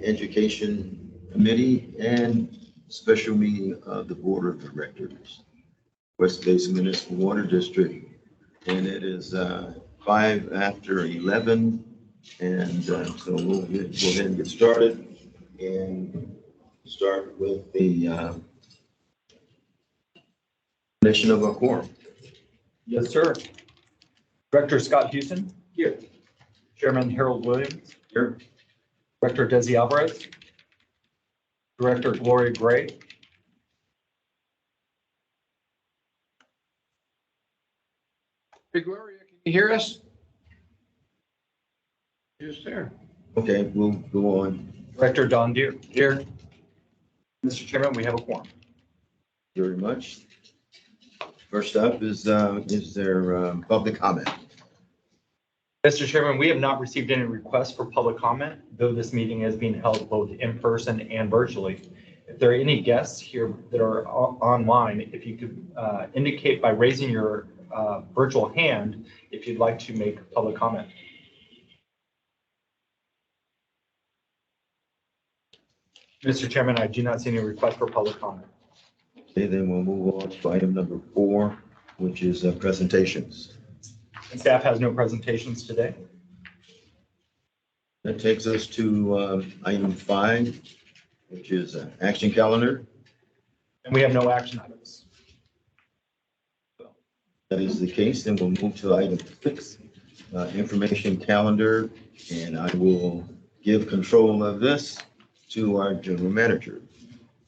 Education Committee and special meeting of the Board of Directors, West Basin Municipal Water District. And it is 5 after 11. And so we'll go ahead and get started and start with the definition of a quorum. Yes, sir. Director Scott Houston. Here. Chairman Harold Williams. Here. Director Desi Alvarez. Director Gloria Gray. Hey, Gloria, can you hear us? Yes, sir. Okay, we'll go on. Director Don Deere. Here. Mr. Chairman, we have a quorum. Very much. First up is there public comment? Mr. Chairman, we have not received any requests for public comment, though this meeting is being held both in person and virtually. If there are any guests here that are online, if you could indicate by raising your virtual hand if you'd like to make public comment. Mr. Chairman, I do not see any request for public comment. Okay, then we'll move on to item number 4, which is presentations. And staff has no presentations today. That takes us to item 5, which is action calendar. And we have no action items. That is the case, then we'll move to item 6, information calendar, and I will give control of this to our general manager.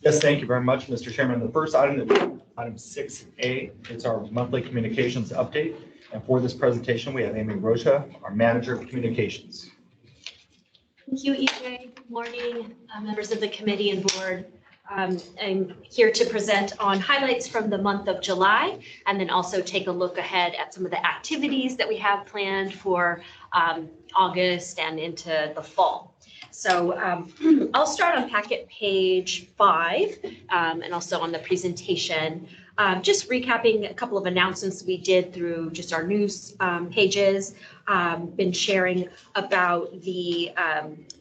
Yes, thank you very much, Mr. Chairman. The first item is item 6A. It's our monthly communications update. And for this presentation, we have Amy Rocha, our manager of communications. Thank you, EJ. Good morning, members of the committee and board. I'm here to present on highlights from the month of July, and then also take a look ahead at some of the activities that we have planned for August and into the fall. So I'll start on packet page 5 and also on the presentation. Just recapping a couple of announcements we did through just our news pages. Been sharing about the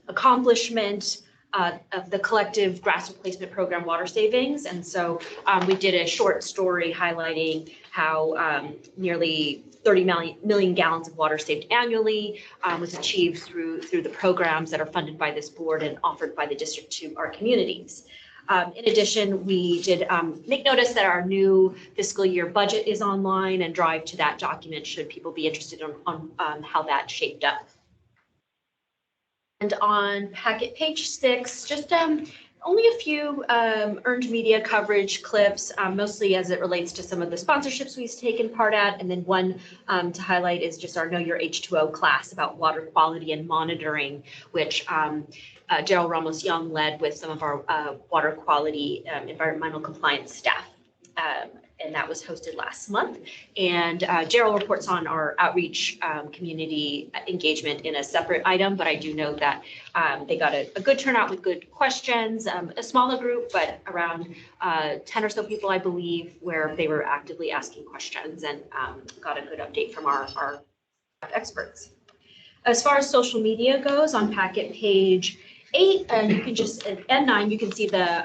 accomplishment of the collective grass replacement program water savings. And so we did a short story highlighting how nearly 30 million gallons of water saved annually was achieved through the programs that are funded by this board and offered by the district to our communities. In addition, we did make notice that our new fiscal year budget is online, and drive to that document should people be interested on how that shaped up. And on packet page 6, just only a few earned media coverage clips, mostly as it relates to some of the sponsorships we've taken part at. And then one to highlight is just our Know Your H2O class about water quality and monitoring, which Gerald Ramos Young led with some of our water quality environmental compliance staff. And that was hosted last month. And Gerald reports on our outreach community engagement in a separate item, but I do know that they got a good turnout with good questions, a smaller group, but around 10 or so people, I believe, where they were actively asking questions, and got a good update from our experts. As far as social media goes, on packet page 8, and you can just, and 9, you can see the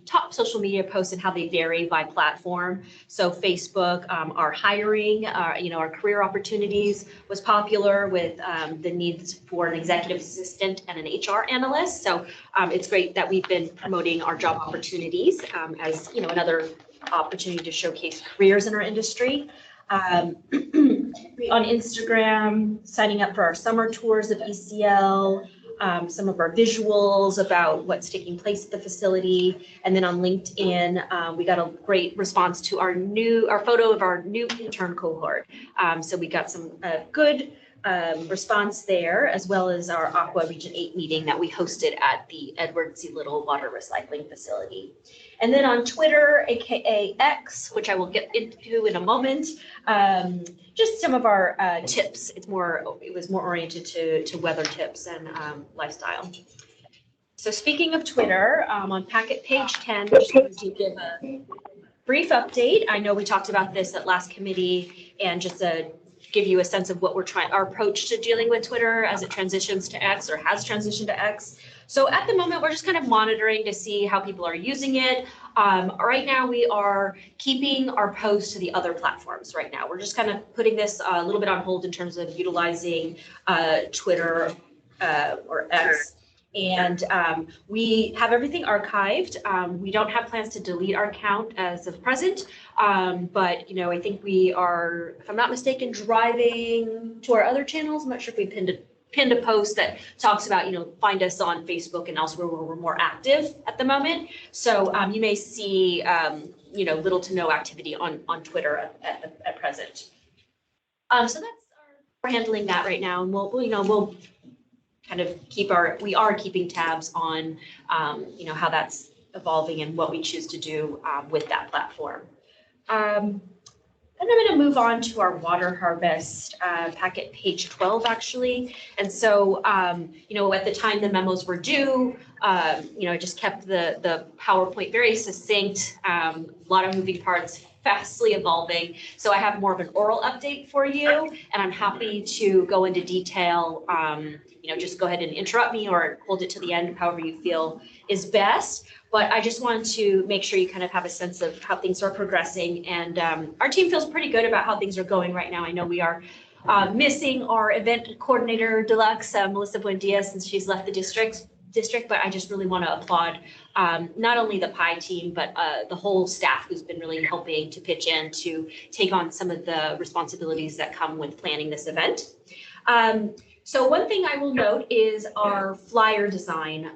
top social media posts and how they vary by platform. So Facebook, our hiring, our career opportunities was popular with the needs for an executive assistant and an HR analyst. So it's great that we've been promoting our job opportunities as another opportunity to showcase careers in our industry. On Instagram, signing up for our summer tours of ECL. Some of our visuals about what's taking place at the facility. And then on LinkedIn, we got a great response to our photo of our new intern cohort. So we got some good response there, as well as our Aqua Region 8 meeting that we hosted at the Edward C. Little Water Recycling Facility. And then on Twitter, aka X, which I will get into in a moment, just some of our tips. It was more oriented to weather tips and lifestyle. So speaking of Twitter, on packet page 10, just wanted to give a brief update. I know we talked about this at last committee, and just a give you a sense of what our approach to dealing with Twitter as it transitions to X or has transitioned to X. So at the moment, we're just kind of monitoring to see how people are using it. Right now, we are keeping our posts to the other platforms right now. We're just kind of putting this a little bit on hold in terms of utilizing Twitter or X. And we have everything archived. We don't have plans to delete our account as of present. But, you know, I think we are, if I'm not mistaken, driving to our other channels. I'm not sure if we pinned a post that talks about, you know, find us on Facebook and elsewhere where we're more active at the moment. So you may see, you know, little to no activity on Twitter at present. So we're handling that right now, and we'll kind of we are keeping tabs on, you know, how that's evolving and what we choose to do with that platform. And I'm going to move on to our water harvest packet, page 12, actually. And so, you know, at the time the memos were due, you know, I just kept the PowerPoint very succinct, a lot of moving parts, fastly evolving. So I have more of an oral update for you, and I'm happy to go into detail. You know, just go ahead and interrupt me or hold it to the end, however you feel is best. But I just wanted to make sure you kind of have a sense of how things are progressing. And our team feels pretty good about how things are going right now. I know we are missing our event coordinator deluxe, Melissa Buendia, since she's left the district, but I just really want to applaud not only the PI team, but the whole staff who's been really helping to pitch in to take on some of the responsibilities that come with planning this event. So one thing I will note is our flyer design.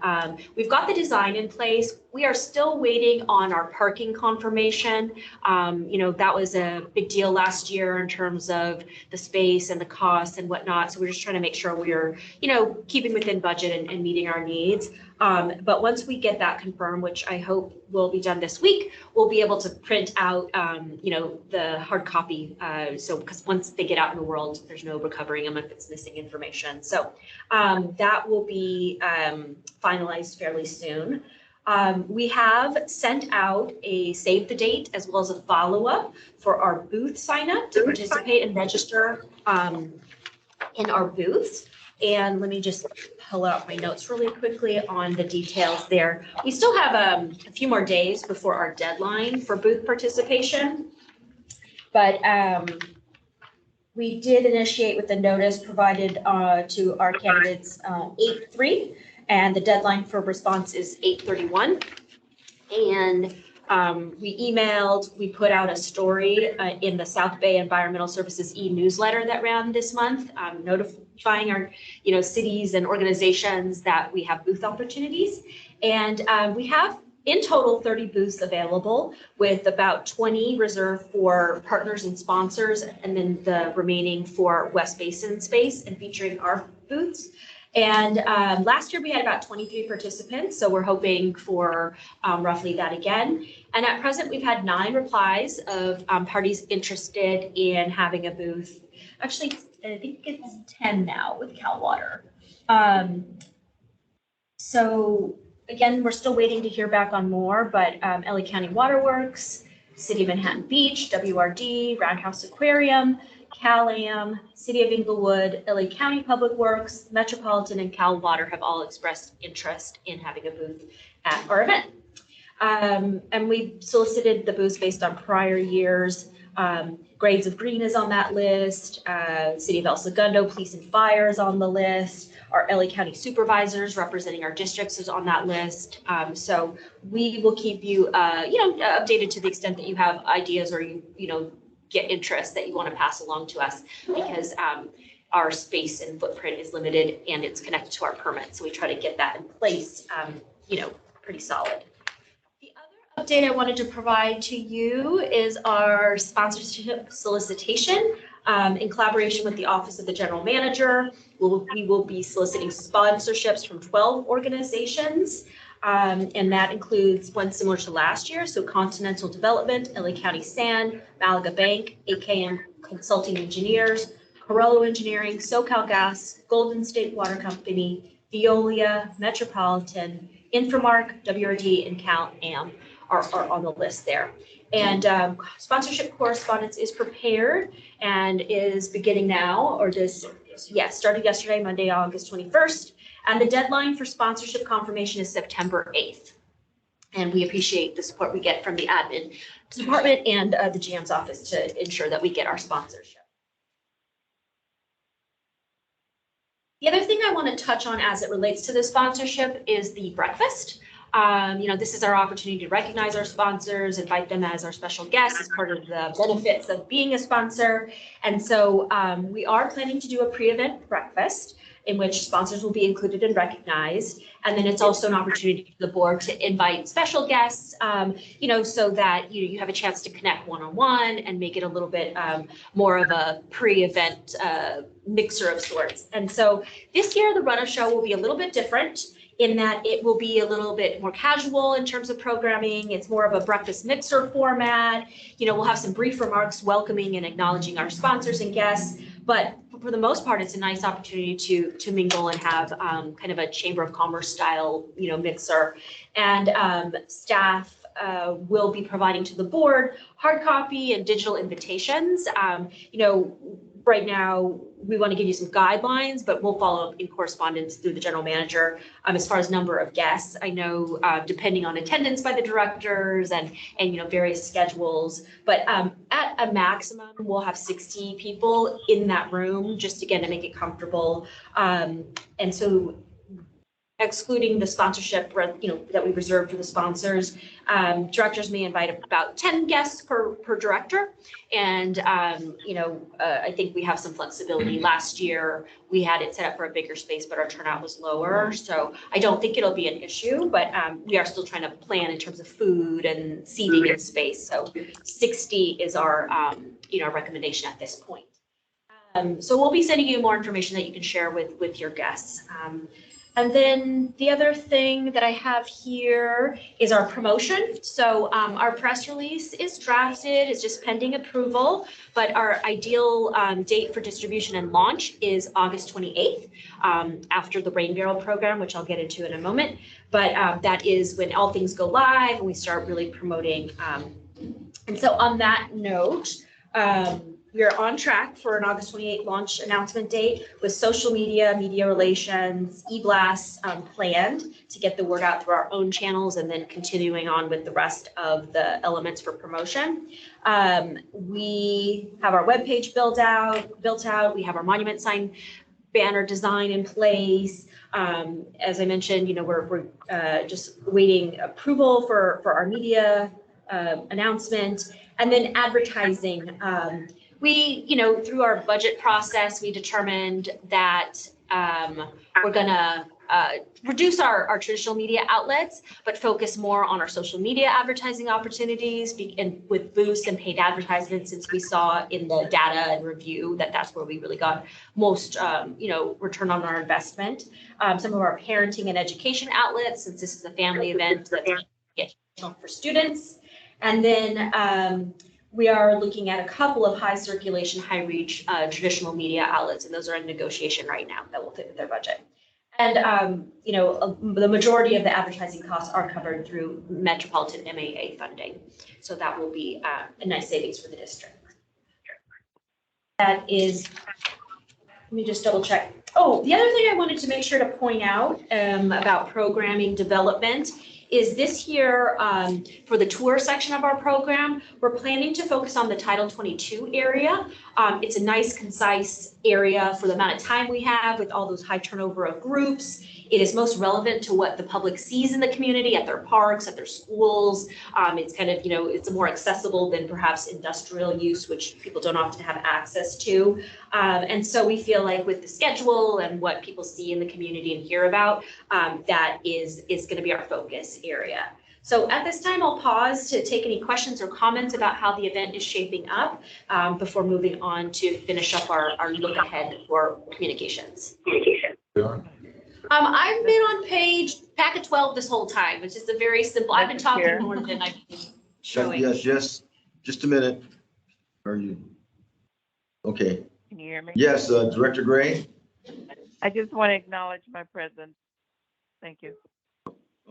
We've got the design in place. We are still waiting on our parking confirmation. You know, that was a big deal last year in terms of the space and the cost and whatnot. So we're just trying to make sure we're, you know, keeping within budget and meeting our needs. But once we get that confirmed, which I hope will be done this week, we'll be able to print out, you know, the hard copy. So because once they get out in the world, there's no recovering them if it's missing information. So that will be finalized fairly soon. We have sent out a save the date as well as a follow-up for our booth sign up to participate and register in our booths. And let me just pull out my notes really quickly on the details there. We still have a few more days before our deadline for booth participation, but we did initiate with the notice provided to our candidates 8/3, and the deadline for response is 8/31. And we emailed, we put out a story in the South Bay Environmental Services e-newsletter that ran this month, notifying our, you know, cities and organizations that we have booth opportunities. And we have in total 30 booths available, with about 20 reserved for partners and sponsors, and then the remaining for West Basin space and featuring our booths. And last year we had about 23 participants, so we're hoping for roughly that again. And at present, we've had 9 replies of parties interested in having a booth. Actually, I think it's 10 now with Cal Water. So again, we're still waiting to hear back on more, but LA County Waterworks, City of Manhattan Beach, WRD, Roundhouse Aquarium, Cal-Am, City of Inglewood, LA County Public Works, Metropolitan, and Cal Water have all expressed interest in having a booth at our event. And we solicited the booths based on prior years. Grades of Green is on that list. City of El Segundo, Police and Fire is on the list. Our LA County Supervisors representing our districts is on that list. So we will keep you, updated to the extent that you have ideas or you get interest that you want to pass along to us, because our space and footprint is limited and it's connected to our permit. So we try to get that in place, pretty solid. The other update I wanted to provide to you is our sponsorship solicitation. In collaboration with the Office of the General Manager, we will be soliciting sponsorships from 12 organizations. And that includes one similar to last year. So Continental Development, LA County Sand, Malaga Bank, AKM Consulting Engineers, Corello Engineering, SoCal Gas, Golden State Water Company, Veolia, Metropolitan, Inframark, WRD, and Cal-Am. are on the list there. And sponsorship correspondence is prepared and is beginning now, or started yesterday, Monday, August 21st. And the deadline for sponsorship confirmation is September 8th. And we appreciate the support we get from the admin department and the GM's office to ensure that we get our sponsorship. The other thing I want to touch on as it relates to the sponsorship is the breakfast. This is our opportunity to recognize our sponsors, invite them as our special guests as part of the benefits of being a sponsor. And so we are planning to do a pre-event breakfast in which sponsors will be included and recognized. And then it's also an opportunity for the board to invite special guests, so that you have a chance to connect one-on-one and make it a little bit more of a pre-event mixer of sorts. And so this year, the Run-A Show will be a little bit different in that it will be a little bit more casual in terms of programming. It's more of a breakfast mixer format. We'll have some brief remarks welcoming and acknowledging our sponsors and guests. But for the most part, it's a nice opportunity to mingle and have kind of a Chamber of Commerce style, mixer. And staff will be providing to the board hard copy and digital invitations. Right now, we want to give you some guidelines, but we'll follow up in correspondence through the general manager as far as number of guests. I know depending on attendance by the directors and various schedules, but at a maximum, we'll have 60 people in that room, just again to make it comfortable. And so excluding the sponsorship, that we reserve for the sponsors, directors may invite about 10 guests per director. And, I think we have some flexibility. Last year, we had it set up for a bigger space, but our turnout was lower. So I don't think it'll be an issue, but we are still trying to plan in terms of food and seating and space. So 60 is our, our recommendation at this point. So we'll be sending you more information that you can share with your guests. And then the other thing that I have here is our promotion. So our press release is drafted, it's just pending approval, but our ideal date for distribution and launch is August 28th, after the Rain Barrel program, which I'll get into in a moment. But that is when all things go live and we start really promoting. And so on that note, we are on track for an August 28th launch announcement date with social media, media relations, e-blasts planned to get the word out through our own channels and then continuing on with the rest of the elements for promotion. We have our webpage built out. We have our monument sign banner design in place. As I mentioned, we're just waiting approval for our media announcement, and then advertising. We, through our budget process, we determined that we're gonna reduce our traditional media outlets, but focus more on our social media advertising opportunities and with boosts and paid advertisements, since we saw in the data and review that that's where we really got most, return on our investment. Some of our parenting and education outlets, since this is a family event that's for students. And then we are looking at a couple of high circulation, high reach traditional media outlets, and those are in negotiation right now that will fit with their budget. And, the majority of the advertising costs are covered through Metropolitan MAA funding. So that will be a nice savings for the district. That is, let me just double check. Oh, the other thing I wanted to make sure to point out about programming development is this year, for the tour section of our program, we're planning to focus on the Title 22 area. It's a nice, concise area for the amount of time we have with all those high turnover of groups. It is most relevant to what the public sees in the community at their parks, at their schools. It's kind of, it's more accessible than perhaps industrial use, which people don't often have access to. And so we feel like with the schedule and what people see in the community and hear about, that is going to be our focus area. So at this time, I'll pause to take any questions or comments about how the event is shaping up before moving on to finish up our look ahead for communications. I've been on packet 12 this whole time, which is a very simple. I've been talking more than I've been showing. Yes, just a minute. Are you? Okay. Can you hear me? Yes, Director Gray. I just want to acknowledge my presence. Thank you.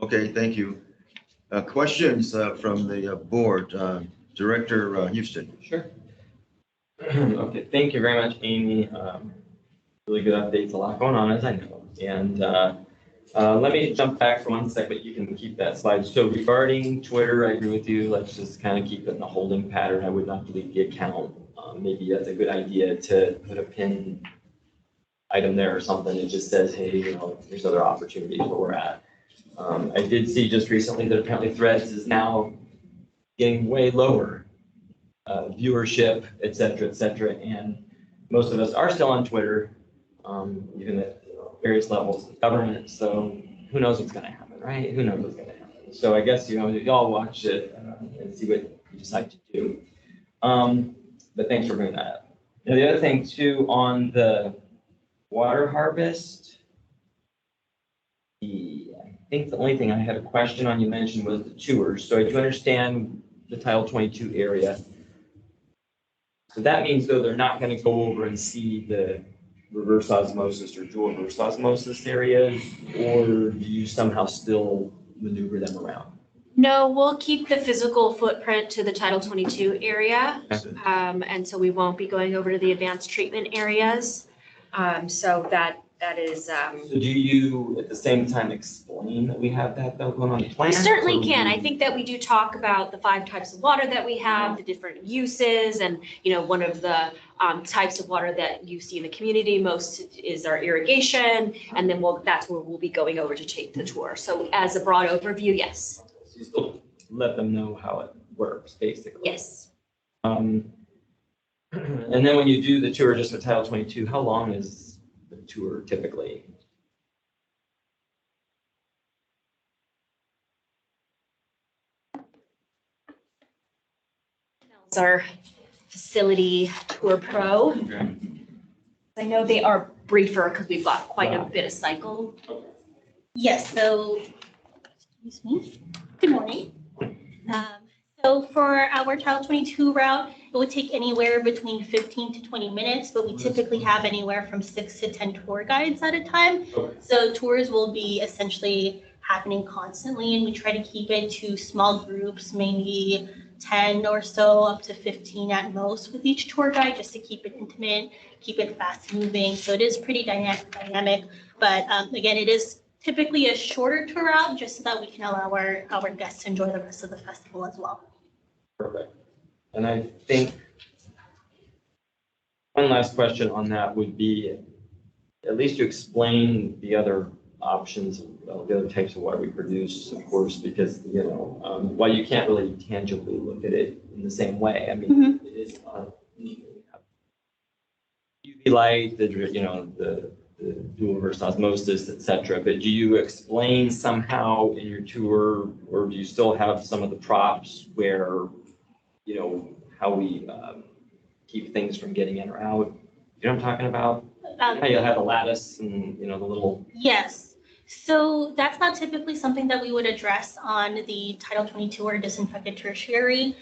Okay, thank you. Questions from the board? Director Houston. Sure. Okay, thank you very much, Amy. Really good updates, a lot going on, as I know. And let me jump back for 1 second, you can keep that slide. So regarding Twitter, I agree with you. Let's just kind of keep it in a holding pattern. I would not delete the account. Maybe that's a good idea to put a pin item there or something. It just says, hey, you know, there's other opportunities where we're at. I did see just recently that apparently Threads is now getting way lower viewership, et cetera, and most of us are still on Twitter, even at various levels of government. So who knows what's going to happen, right? Who knows what's going to happen? So I guess, you know, y'all watch it and see what you decide to do. But thanks for bringing that up. Now, the other thing too, on the water harvest, I think the only thing I had a question on you mentioned was the tours. So I do understand the Title 22 area. So that means though they're not going to go over and see the reverse osmosis or dual reverse osmosis areas, or do you somehow still maneuver them around? No, we'll keep the physical footprint to the Title 22 area. And so we won't be going over to the advanced treatment areas. So that is, So do you at the same time explain that we have that though going on the plan? we certainly can. I think that we do talk about the 5 types of water that we have, the different uses, and, you know, one of the types of water that you see in the community most is our irrigation, and then that's where we'll be going over to take the tour. So as a broad overview, yes. So you still let them know how it works, basically. Yes. And then when you do the tour just with Title 22, how long is the tour typically? It's our facility tour pro. Okay. I know they are briefer because we've got quite a bit of cycle. Yes, so, excuse me, good morning. So for our Title 22 route, it would take anywhere between 15 to 20 minutes, but we typically have anywhere from 6 to 10 tour guides at a time. Okay. So tours will be essentially happening constantly, and we try to keep it to small groups, maybe 10 or so, up to 15 at most with each tour guide, just to keep it intimate, keep it fast moving. So it is pretty dynamic, but again, it is typically a shorter tour route just so that we can allow our guests to enjoy the rest of the festival as well. Perfect. And I think one last question on that would be, at least to explain the other options, the other types of water we produce, of course, because, you know, while you can't really tangibly look at it in the same way, I mean, it is UV light, the dual reverse osmosis, et cetera. But do you explain somehow in your tour, or do you still have some of the props where, you know, how we keep things from getting in or out? You know what I'm talking about? How you have a lattice and, you know, the little. Yes. So that's not typically something that we would address on the Title 22 or disinfected tertiary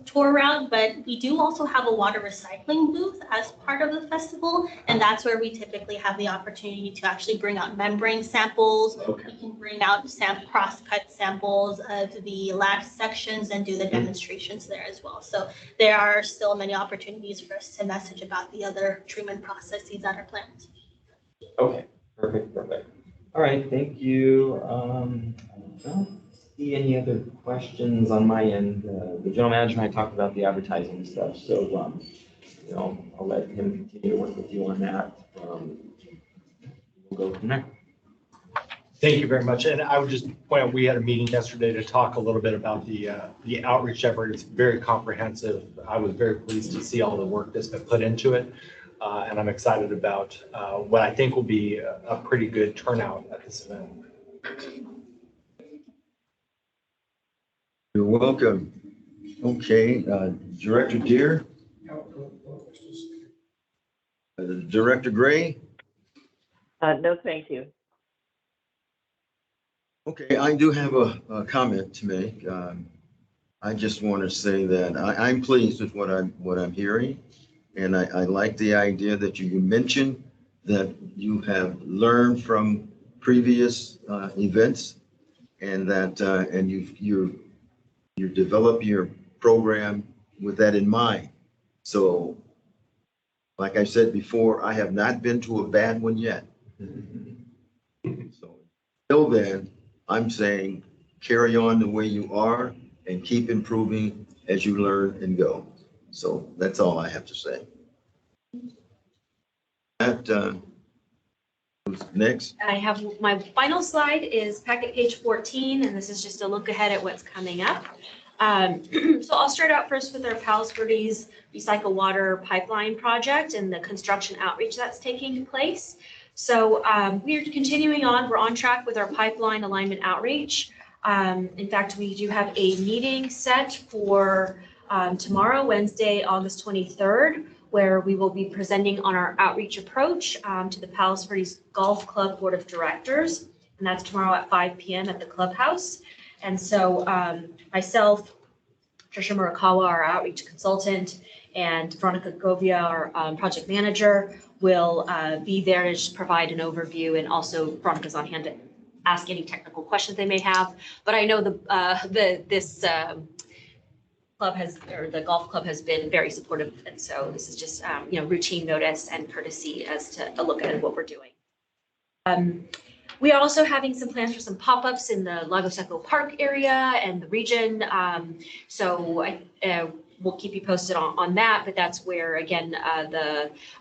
tour route, but we do also have a water recycling booth as part of the festival, and that's where we typically have the opportunity to actually bring out membrane samples. Okay. We can bring out cross-cut samples of the lax sections and do the demonstrations there as well. So there are still many opportunities for us to message about the other treatment processes that are planned. Okay, perfect. All right, thank you. I don't see any other questions on my end. The general manager and I talked about the advertising stuff, so, you know, I'll let him continue to work with you on that. We'll go from there. Thank you very much. And I would just point out, we had a meeting yesterday to talk a little bit about the outreach effort. It's very comprehensive. I was very pleased to see all the work that's been put into it. And I'm excited about what I think will be a pretty good turnout at this event. You're welcome. Okay, Director Deere. Director Gray. No, thank you. Okay, I do have a comment to make. I just want to say that I'm pleased with what I'm hearing. And I like the idea that you mentioned that you have learned from previous events and that, and you develop your program with that in mind. So, like I said before, I have not been to a bad one yet. So, till then, I'm saying carry on the way you are and keep improving as you learn and go. So that's all I have to say. That, next. I have my final slide is packet page 14, and this is just a look ahead at what's coming up. So I'll start out first with our Palos Verdes Recycle Water Pipeline Project and the construction outreach that's taking place. So we're continuing on. We're on track with our pipeline alignment outreach. In fact, we do have a meeting set for tomorrow, Wednesday, August 23rd, where we will be presenting on our outreach approach to the Palos Verdes Golf Club Board of Directors. And that's tomorrow at 5 p.m. at the clubhouse. And so myself, Trisha Murakawa, our outreach consultant, and Veronica Govia, our project manager, will be there to just provide an overview, and also Veronica's on hand to ask any technical questions they may have. But I know this club has, or the golf club has been very supportive, and so this is just routine notice and courtesy as to a look at what we're doing. We are also having some plans for some pop-ups in the Lagos Echo Park area and the region. So we'll keep you posted on that, but that's where, again,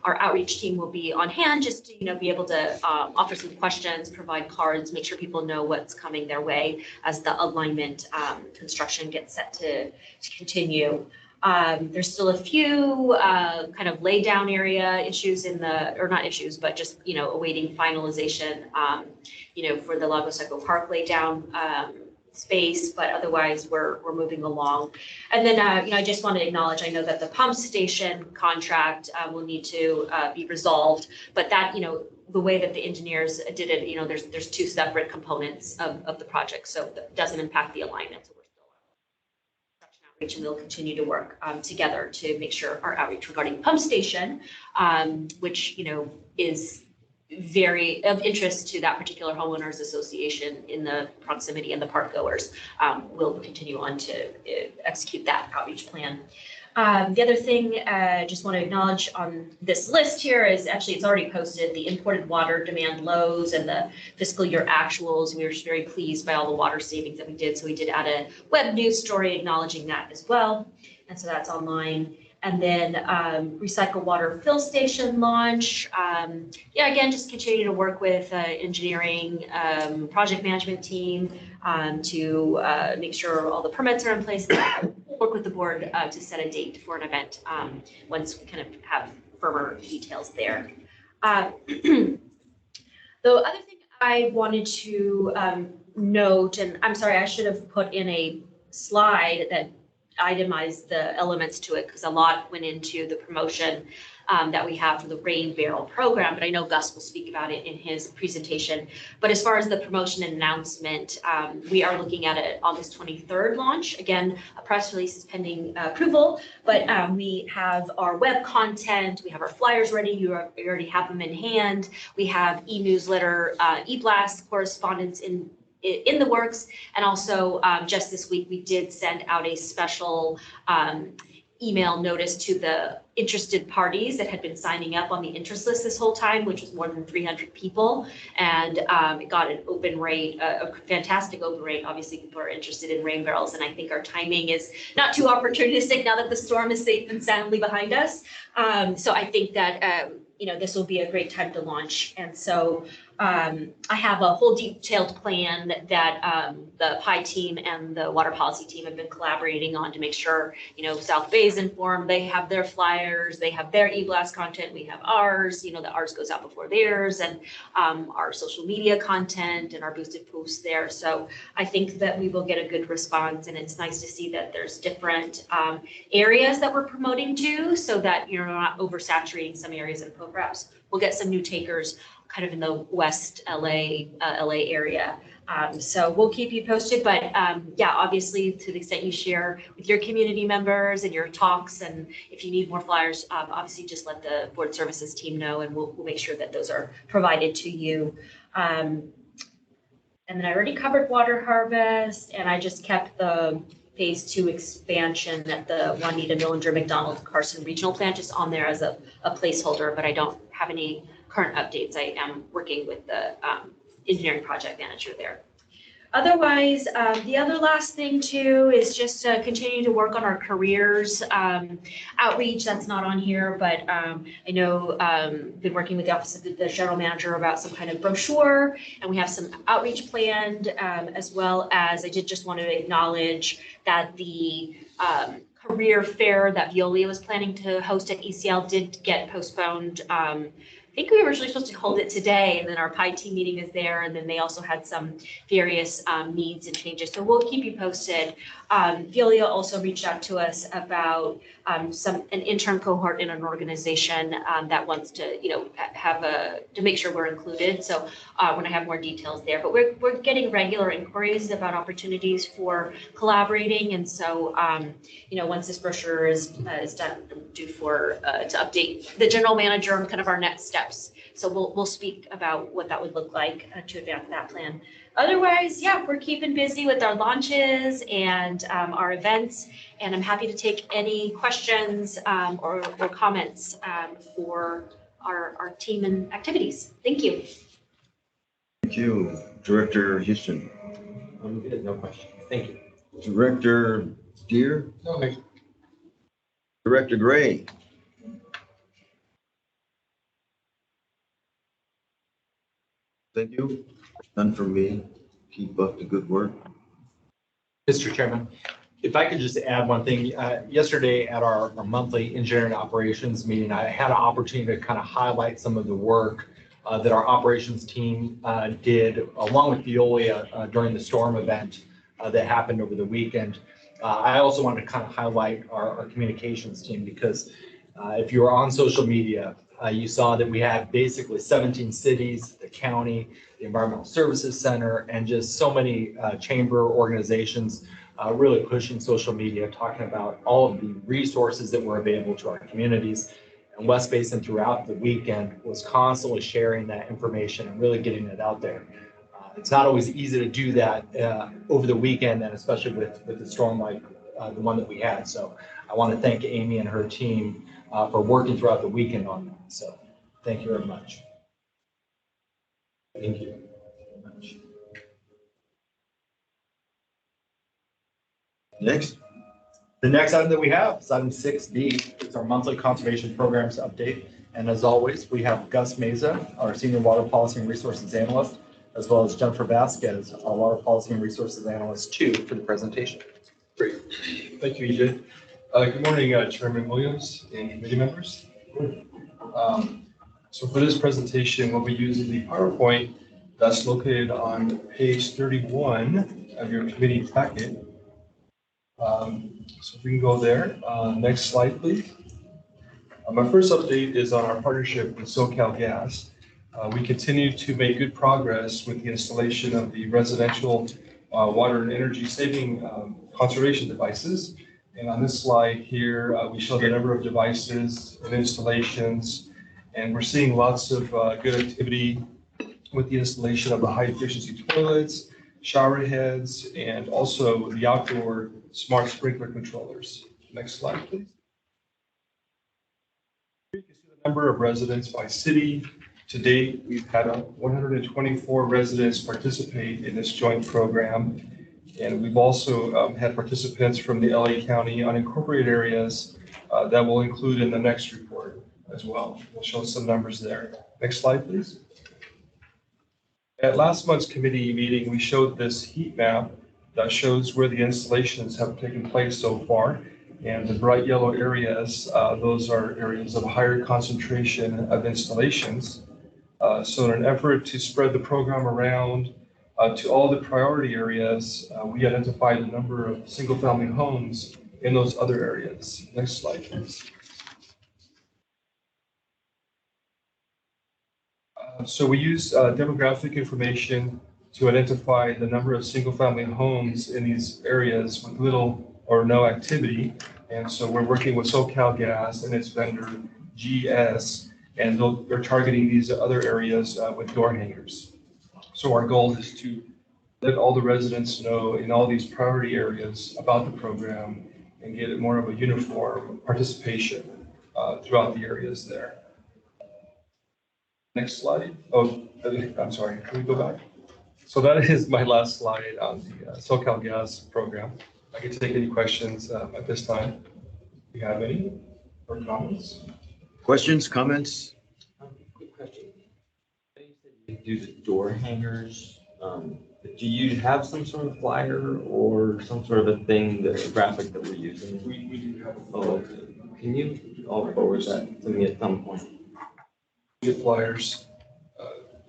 our outreach team will be on hand just to be able to offer some questions, provide cards, make sure people know what's coming their way as the alignment construction gets set to continue. There's still a few kind of lay down area issues or not issues, but just, awaiting finalization, for the Lagos Echo Park lay down space, but otherwise we're moving along. And then, I just want to acknowledge, I know that the pump station contract will need to be resolved, but that, the way that the engineers did it, there's two separate components of the project, so that doesn't impact the alignment. So we're still outreach, and we'll continue to work together to make sure our outreach regarding pump station, which, is very of interest to that particular homeowners association in the proximity and the park goers, will continue on to execute that outreach plan. The other thing I just want to acknowledge on this list here is actually it's already posted, the imported water demand lows and the fiscal year actuals. We were just very pleased by all the water savings that we did. So we did add a web news story acknowledging that as well. And so that's online. And then recycle water fill station launch. Again, just continue to work with engineering, project management team to make sure all the permits are in place. We'll work with the board to set a date for an event once we kind of have firmer details there. The other thing I wanted to note, and I'm sorry, I should have put in a slide that itemized the elements to it because a lot went into the promotion that we have for the Rain Barrel program, but I know Gus will speak about it in his presentation. But as far as the promotion and announcement, we are looking at an August 23rd launch. Again, a press release is pending approval, but we have our web content, we have our flyers ready, you already have them in hand. We have e-newsletter, e-blast correspondence in the works. And also just this week, we did send out a special email notice to the interested parties that had been signing up on the interest list this whole time, which was more than 300 people. And it got an open rate, a fantastic open rate. Obviously, people are interested in rain barrels. And I think our timing is not too opportunistic now that the storm is safe and soundly behind us. So I think that, this will be a great time to launch. And so I have a whole detailed plan that the PI team and the water policy team have been collaborating on to make sure, South Bay is informed. They have their flyers, they have their e-blast content, we have ours, that ours goes out before theirs, and our social media content and our boosted posts there. So I think that we will get a good response, and it's nice to see that there's different areas that we're promoting to, so that you're not oversaturating some areas, and perhaps we'll get some new takers kind of in the West LA area. So we'll keep you posted, but obviously to the extent you share with your community members and your talks, and if you need more flyers, obviously just let the board services team know, and we'll make sure that those are provided to you. And And then I already covered water harvest, and I just kept the phase 2 expansion at the Juanita Millinger McDonald Carson Regional Plant just on there as a placeholder, but I don't have any current updates. I am working with the engineering project manager there. Otherwise, the other last thing too is just continue to work on our careers outreach. That's not on here, but I know been working with the office of the general manager about some kind of brochure, and we have some outreach planned, as well as I did just want to acknowledge that the career fair that Veolia was planning to host at ECL did get postponed. I think we were originally supposed to hold it today, and then our PI team meeting is there, and then they also had some various needs and changes. So we'll keep you posted. Veolia also reached out to us about an intern cohort in an organization that wants to, to make sure we're included. So when I have more details there, but we're getting regular inquiries about opportunities for collaborating, and so once this brochure is done, due for to update the general manager on kind of our next steps. So we'll speak about what that would look like to advance that plan. Otherwise, yeah, we're keeping busy with our launches and our events, and I'm happy to take any questions or comments for our team and activities. Thank you. Thank you, Director Houston. I'm good, no questions. Thank you. Director Deere, No, thank you. Director Gray. Thank you. None for me. Keep up the good work. Mr. Chairman, if I could just add one thing. Yesterday at our monthly engineering operations meeting, I had an opportunity to kind of highlight some of the work that our operations team did along with Veolia during the storm event that happened over the weekend. I also wanted to kind of highlight our communications team because if you were on social media, you saw that we had basically 17 cities, the county, the Environmental Services Center, and just so many chamber organizations really pushing social media, talking about all of the resources that were available to our communities. And West Basin throughout the weekend was constantly sharing that information and really getting it out there. It's not always easy to do that over the weekend, and especially with the storm like the one that we had. So I want to thank Amy and her team for working throughout the weekend on that. So thank you very much. Thank you. Next. The next item that we have is item 6B. It's our monthly conservation programs update. And as always, we have Gus Meza, our Senior Water Policy and Resources Analyst, as well as Jennifer Vasquez, our Water Policy and Resources Analyst 2 for the presentation. Great. Thank you, EJ. Good morning, Chairman Williams and committee members. So for this presentation, we'll be using the PowerPoint that's located on page 31 of your committee packet. So if we can go there. Next slide, please. My first update is on our partnership with SoCalGas. We continue to make good progress with the installation of the residential water and energy saving conservation devices. And on this slide here, we show the number of devices and installations, and we're seeing lots of good activity with the installation of the high efficiency toilets, shower heads, and also the outdoor smart sprinkler controllers. Next slide, please. Here you can see the number of residents by city. To date, we've had 124 residents participate in this joint program. And we've also had participants from the LA County unincorporated areas that will include in the next report as well. We'll show some numbers there. Next slide, please. At last month's committee meeting, we showed this heat map that shows where the installations have taken place so far. And the bright yellow areas, those are areas of higher concentration of installations. So in an effort to spread the program around to all the priority areas, we identified a number of single-family homes in those other areas. Next slide, please. So we use demographic information to identify the number of single-family homes in these areas with little or no activity. And so we're working with SoCalGas and its vendor GS, and they're targeting these other areas with door hangers. So our goal is to let all the residents know in all these priority areas about the program and get it more of a uniform participation throughout the areas there. Next slide. Oh, I'm sorry. Can we go back? So that is my last slide on the SoCal Gas program. I can take any questions at this time. Do you have any or comments? Questions, comments? Quick question. You said you do the door hangers. Do you have some sort of flyer or some sort of a thing, the graphic that we're using? We do have Oh, can you all forward that to me at some point? get flyers.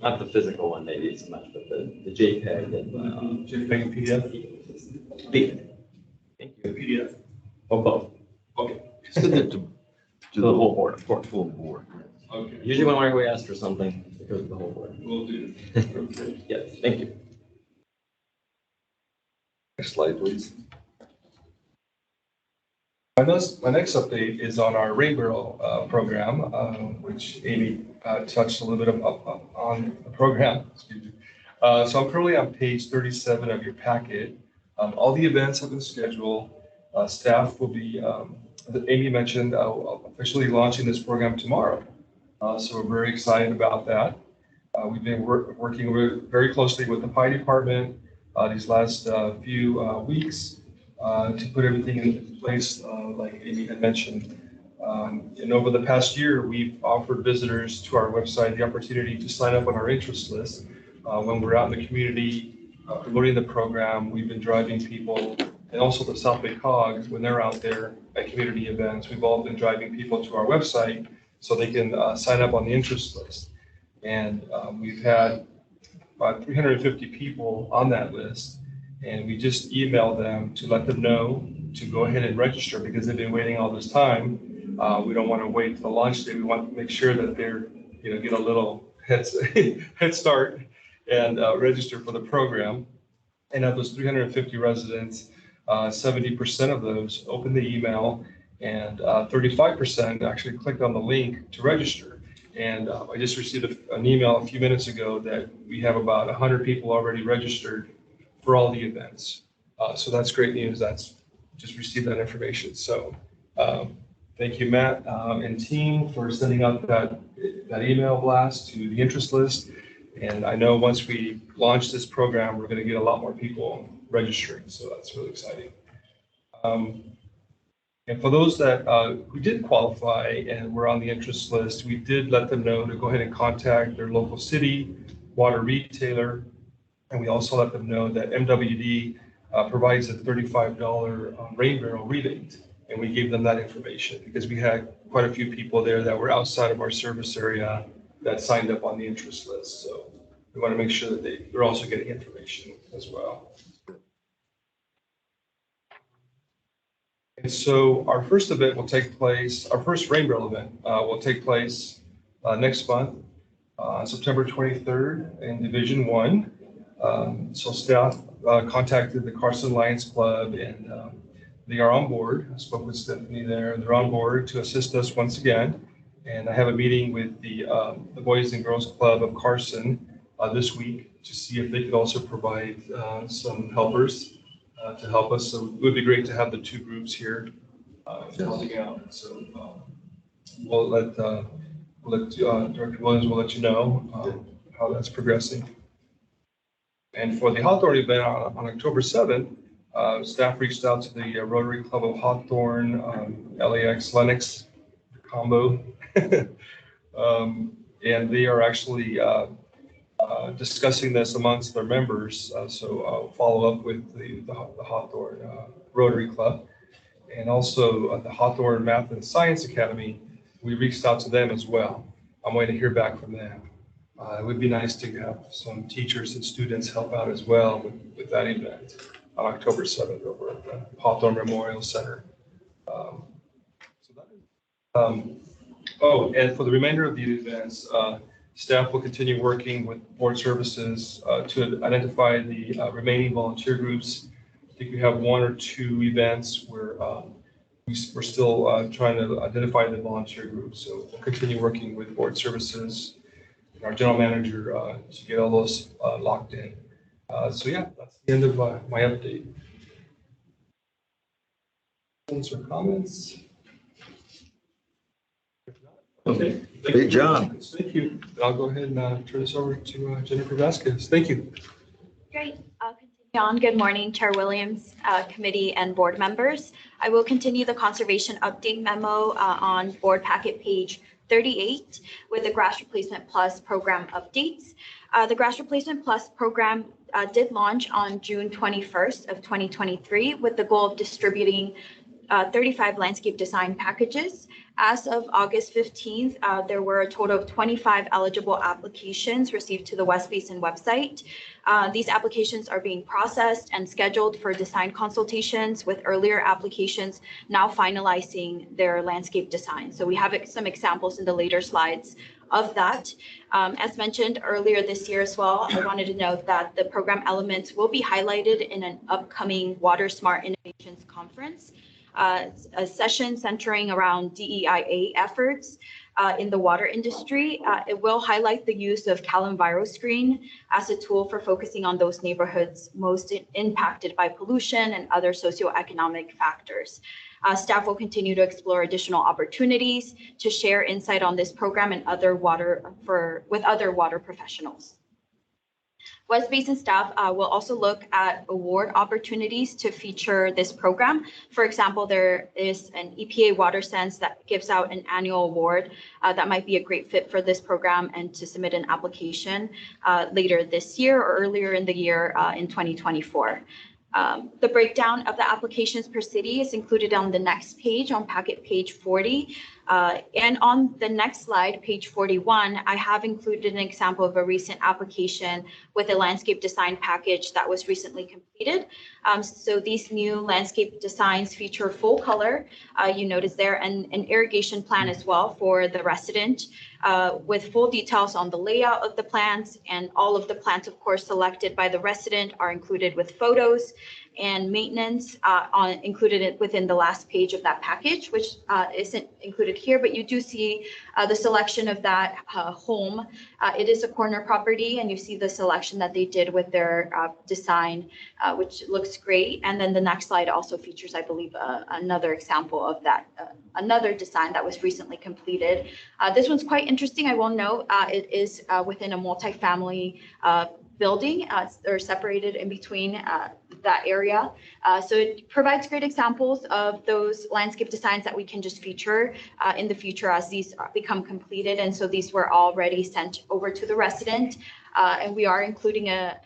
Not the physical one, maybe so much, but the JPEG and JPEG and PDF. Thank you. PDF. Oh, both. Okay. Send it to To the whole board, of course. full board. Okay. Usually when we ask for something, it goes to the whole board. We'll do. Okay. Yes, thank you. Next slide, please. My next update is on our Rain Barrel program, which Amy touched a little bit on the program. Excuse me. So I'm currently on page 37 of your packet. All the events have been scheduled. Staff will be, Amy mentioned, officially launching this program tomorrow. So we're very excited about that. We've been working very closely with the fire department these last few weeks to put everything in place, like Amy had mentioned. And over the past year, we've offered visitors to our website the opportunity to sign up on our interest list. When we're out in the community promoting the program, we've been driving people, and also the South Bay COG, when they're out there at community events, we've all been driving people to our website so they can sign up on the interest list. And we've had about 350 people on that list. And we just emailed them to let them know to go ahead and register because they've been waiting all this time. We don't want to wait till the launch day. We want to make sure that they're, get a little head start and register for the program. And of those 350 residents, 70% of those opened the email and 35% actually clicked on the link to register. And I just received an email a few minutes ago that we have about 100 people already registered for all the events. So that's great news. That's just received that information. So thank you, Matt and team, for sending out that email blast to the interest list. And I know once we launch this program, we're going to get a lot more people registering. So that's really exciting. And for those that who did qualify and were on the interest list, we did let them know to go ahead and contact their local city water retailer. And we also let them know that MWD provides a $35 rain barrel rebate. And we gave them that information because we had quite a few people there that were outside of our service area that signed up on the interest list. So we want to make sure that they're also getting information as well. And so our first event will take place, our first rain barrel event will take place next month, September 23rd in Division 1. So staff contacted the Carson Lions Club and they are on board. I spoke with Stephanie there. They're on board to assist us once again. And I have a meeting with the Boys and Girls Club of Carson this week to see if they could also provide some helpers to help us. So it would be great to have the two groups here helping out. So we'll let Director Williams will let you know how that's progressing. And for the Hawthorne event on October 7th, staff reached out to the Rotary Club of Hawthorne, LAX Lennox combo, and they are actually discussing this amongst their members. So I'll follow up with the Hawthorne Rotary Club, and also the Hawthorne Math and Science Academy. We reached out to them as well. I'm waiting to hear back from them. It would be nice to have some teachers and students help out as well with that event on October 7th over at the Hawthorne Memorial Center. And for the remainder of the events, staff will continue working with board services to identify the remaining volunteer groups. I think we have one or two events where we're still trying to identify the volunteer groups. So we'll continue working with board services and our general manager to get all those locked in. So yeah, that's the end of my update. Questions or comments? If not, okay. Thank Great you. job. Thank you. I'll go ahead and turn this over to Jennifer Vasquez. Thank you. Great. I'll continue on. Good morning, Chair Williams, committee and board members. I will continue the conservation update memo on board packet page 38 with the Grass Replacement Plus program updates. The Grass Replacement Plus program did launch on June 21st of 2023 with the goal of distributing 35 landscape design packages. As of August 15th, there were a total of 25 eligible applications received to the West Basin website. These applications are being processed and scheduled for design consultations, with earlier applications now finalizing their landscape design. So we have some examples in the later slides of that. As mentioned earlier this year as well, I wanted to note that the program elements will be highlighted in an upcoming Water Smart Innovations Conference, a session centering around DEIA efforts in the water industry. It will highlight the use of CalEnviroscreen as a tool for focusing on those neighborhoods most impacted by pollution and other socioeconomic factors. Staff will continue to explore additional opportunities to share insight on this program and with other water professionals. West Basin staff will also look at award opportunities to feature this program. For example, there is an EPA WaterSense that gives out an annual award that might be a great fit for this program, and to submit an application later this year or earlier in the year in 2024. The breakdown of the applications per city is included on the next page, on packet page 40. And on the next slide, page 41, I have included an example of a recent application with a landscape design package that was recently completed. So these new landscape designs feature full color, you notice there, and an irrigation plan as well for the resident, with full details on the layout of the plants, and all of the plants, of course, selected by the resident are included with photos, and maintenance included within the last page of that package, which isn't included here, but you do see the selection of that home. It is a corner property, and you see the selection that they did with their design, which looks great. And then the next slide also features, I believe, another example of that, another design that was recently completed. This one's quite interesting. I will note it is within a multifamily building. They're separated in between that area. So it provides great examples of those landscape designs that we can just feature in the future as these become completed. And so these were already sent over to the resident, and we are including a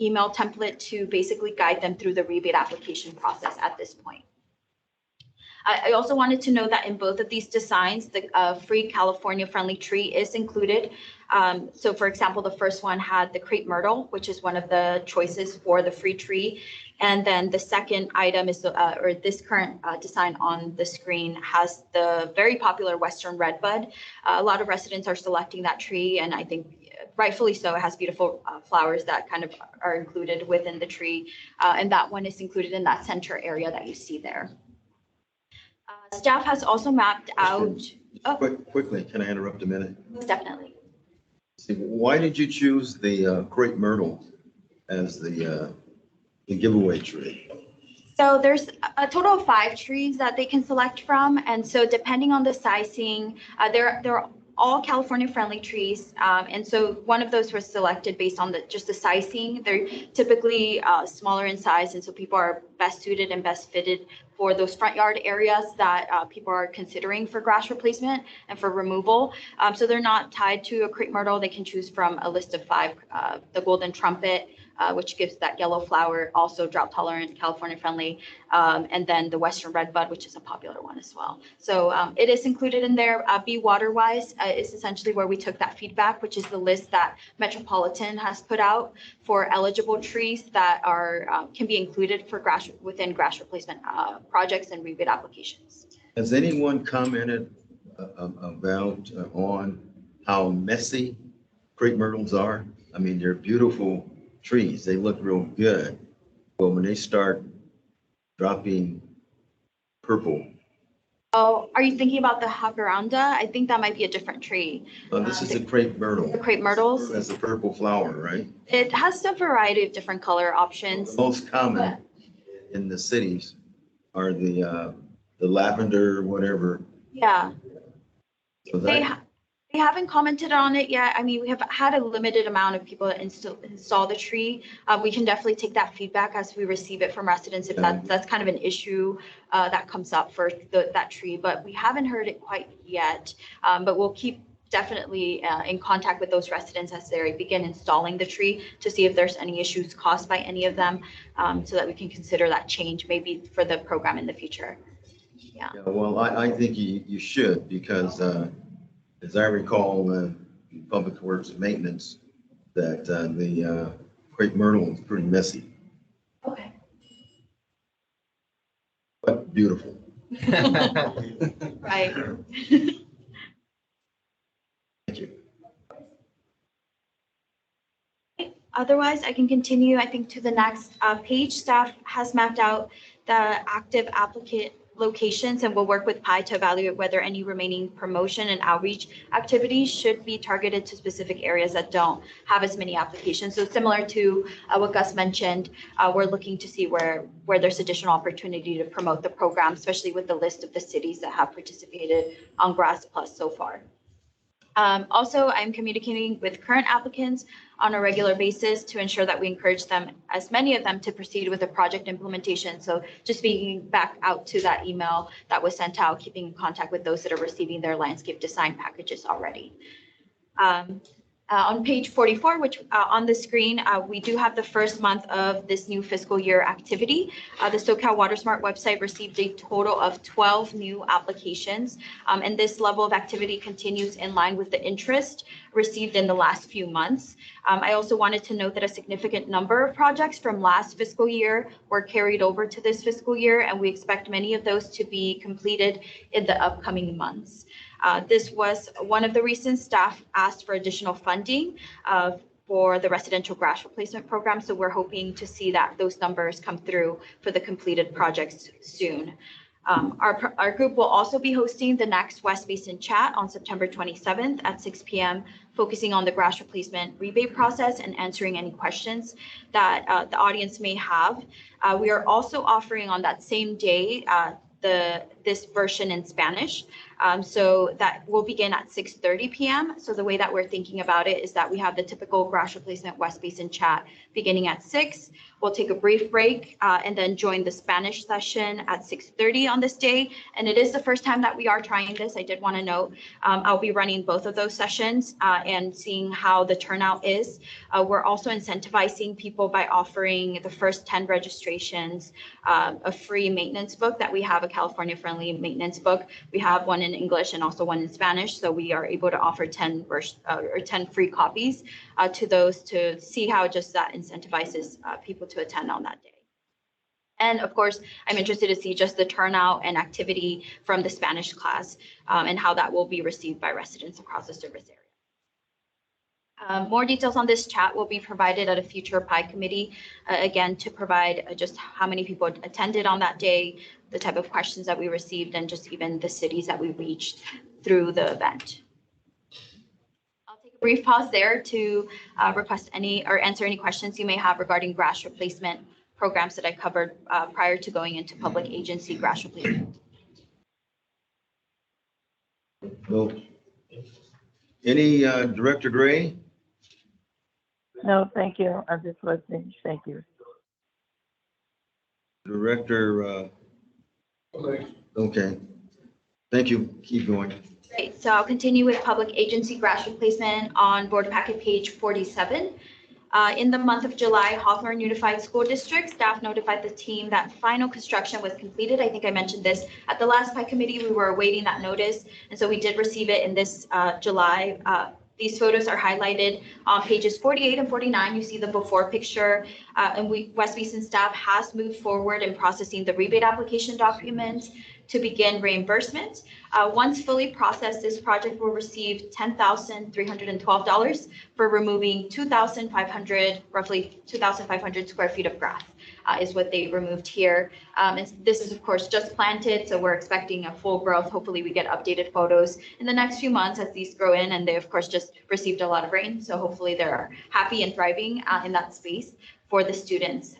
email template to basically guide them through the rebate application process at this point. I also wanted to know that in both of these designs, the free California friendly tree is included. So for example, the first one had the crepe myrtle, which is one of the choices for the free tree. And then the second item is, or this current design on the screen has the very popular Western redbud. A lot of residents are selecting that tree, and I think rightfully so. It has beautiful flowers that kind of are included within the tree. And that one is included in that center area that you see there. Staff has also mapped out. Quickly, can I interrupt a minute? Definitely. See, why did you choose the crepe myrtle as the giveaway tree? So there's a total of 5 trees that they can select from, and so depending on the sizing, they're all California friendly trees, and so one of those was selected based on just the sizing. They're typically smaller in size, and so people are best suited and best fitted for those front yard areas that people are considering for grass replacement and for removal. So they're not tied to a crepe myrtle. They can choose from a list of 5, the golden trumpet, which gives that yellow flower, also drought tolerant, California friendly, and then the Western redbud, which is a popular one as well. So it is included in there. Be Water Wise is essentially where we took that feedback, which is the list that Metropolitan has put out for eligible trees that are can be included for within grass replacement projects and rebate applications. Has anyone commented about on how messy crepe myrtles are? I mean, they're beautiful trees. They look real good. But when they start dropping purple, Oh, are you thinking about the jacaranda? I think that might be a different tree. This is a crepe myrtle. The crepe myrtles. That's a purple flower, right? It has a variety of different color options. The most common in the cities are the lavender, whatever. Yeah. So They, that, ha- they haven't commented on it yet. I mean, we have had a limited amount of people that install the tree. We can definitely take that feedback as we receive it from residents if that's kind of an issue that comes up for that tree, but we haven't heard it quite yet. But we'll keep definitely in contact with those residents as they begin installing the tree to see if there's any issues caused by any of them, so that we can consider that change maybe for the program in the future. yeah, well, I think you should, because as I recall, Public Works and Maintenance, that the crepe myrtle is pretty messy, Okay. but beautiful. Right. Thank you. Otherwise, I can continue, I think, to the next page. Staff has mapped out the active applicant locations and will work with PI to evaluate whether any remaining promotion and outreach activities should be targeted to specific areas that don't have as many applications. So similar to what Gus mentioned, we're looking to see where there's additional opportunity to promote the program, especially with the list of the cities that have participated on Grass Plus so far. Also, I'm communicating with current applicants on a regular basis to ensure that we encourage them, as many of them, to proceed with the project implementation. So just speaking back out to that email that was sent out, keeping in contact with those that are receiving their landscape design packages already. On page 44, which on the screen, we do have the first month of this new fiscal year activity. The SoCal WaterSmart website received a total of 12 new applications, and this level of activity continues in line with the interest received in the last few months. I also wanted to note that a significant number of projects from last fiscal year were carried over to this fiscal year, and we expect many of those to be completed in the upcoming months. This was one of the reasons staff asked for additional funding for the residential grass replacement program. So we're hoping to see that those numbers come through for the completed projects soon. Our group will also be hosting the next West Basin Chat on September 27th at 6 p.m., focusing on the grass replacement rebate process and answering any questions that the audience may have. We are also offering on that same day this version in Spanish. So that will begin at 6:30 p.m. So the way that we're thinking about it is that we have the typical grass replacement West Basin Chat beginning at 6. We'll take a brief break and then join the Spanish session at 6:30 on this day. And it is the first time that we are trying this. I did want to note I'll be running both of those sessions and seeing how the turnout is. We're also incentivizing people by offering the first 10 registrations a free maintenance book that we have, a California-friendly maintenance book. We have one in English and also one in Spanish. So we are able to offer 10 free copies to those to see how just that incentivizes people to attend on that day. And of course, I'm interested to see just the turnout and activity from the Spanish class and how that will be received by residents across the service area. More details on this chat will be provided at a future PI committee, again, to provide just how many people attended on that day, the type of questions that we received, and just even the cities that we reached through the event. I'll take a brief pause there to request any or answer any questions you may have regarding grass replacement programs that I covered prior to going into public agency grass replacement. Well, any Director Gray? No, thank you. I'm just listening. Thank you. Director, okay. Thank you. Keep going. Great. So I'll continue with public agency grass replacement on board packet page 47. In the month of July, Hawthorne Unified School District staff notified the team that final construction was completed. I think I mentioned this at the last PI committee. We were awaiting that notice, and so we did receive it in this July. These photos are highlighted on pages 48 and 49. You see the before picture, and West Basin staff has moved forward in processing the rebate application documents to begin reimbursement. Once fully processed, this project will receive $10,312 for removing 2,500, roughly 2,500 square feet of grass is what they removed here. And this is, of course, just planted, so we're expecting a full growth. Hopefully we get updated photos in the next few months as these grow in, and they, of course, just received a lot of rain. So hopefully they're happy and thriving in that space for the students.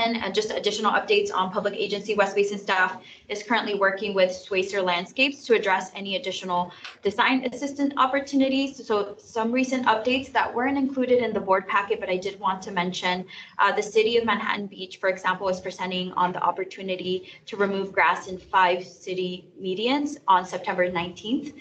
And just additional updates on public agency. West Basin staff is currently working with Swayzer Landscapes to address any additional design assistant opportunities. So some recent updates that weren't included in the board packet, but I did want to mention, the city of Manhattan Beach, for example, is presenting on the opportunity to remove grass in 5 city medians on September 19th.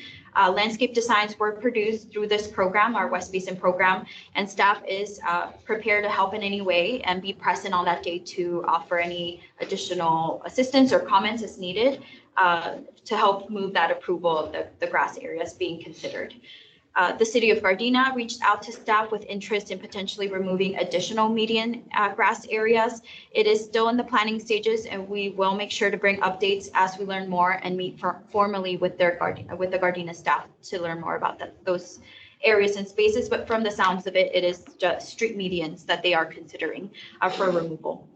Landscape designs were produced through this program, our West Basin program, and staff is prepared to help in any way and be present on that day to offer any additional assistance or comments as needed to help move that approval of the grass areas being considered. The city of Gardena reached out to staff with interest in potentially removing additional median grass areas. It is still in the planning stages, and we will make sure to bring updates as we learn more and meet formally with the Gardena staff to learn more about those areas and spaces. But from the sounds of it, it is just street medians that they are considering for removal.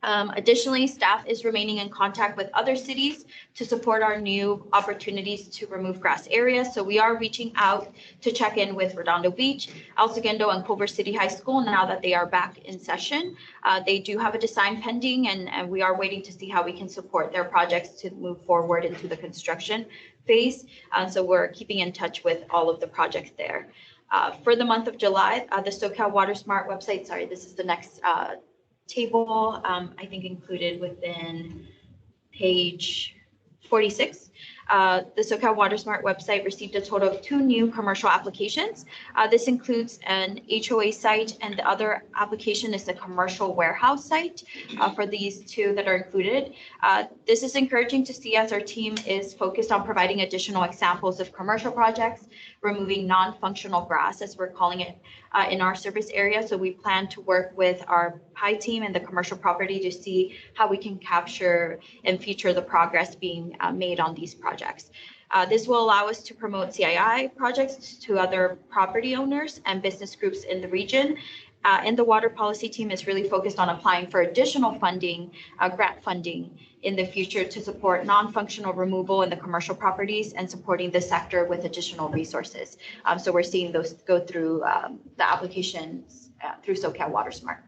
Additionally, staff is remaining in contact with other cities to support our new opportunities to remove grass areas. So we are reaching out to check in with Redondo Beach, El Segundo, and Culver City High School now that they are back in session. They do have a design pending, and we are waiting to see how we can support their projects to move forward into the construction phase. So we're keeping in touch with all of the projects there. For the month of July, the SoCal WaterSmart website, sorry, this is the next table, I think included within page 46. The SoCal WaterSmart website received a total of 2 new commercial applications. This includes an HOA site, and the other application is a commercial warehouse site for these 2 that are included. This is encouraging to see as our team is focused on providing additional examples of commercial projects, removing non-functional grass, as we're calling it, in our service area. So we plan to work with our PI team and the commercial property to see how we can capture and feature the progress being made on these projects. This will allow us to promote CII projects to other property owners and business groups in the region. And the water policy team is really focused on applying for additional funding, grant funding in the future to support non-functional removal in the commercial properties and supporting the sector with additional resources. So we're seeing those go through the applications through SoCal WaterSmart.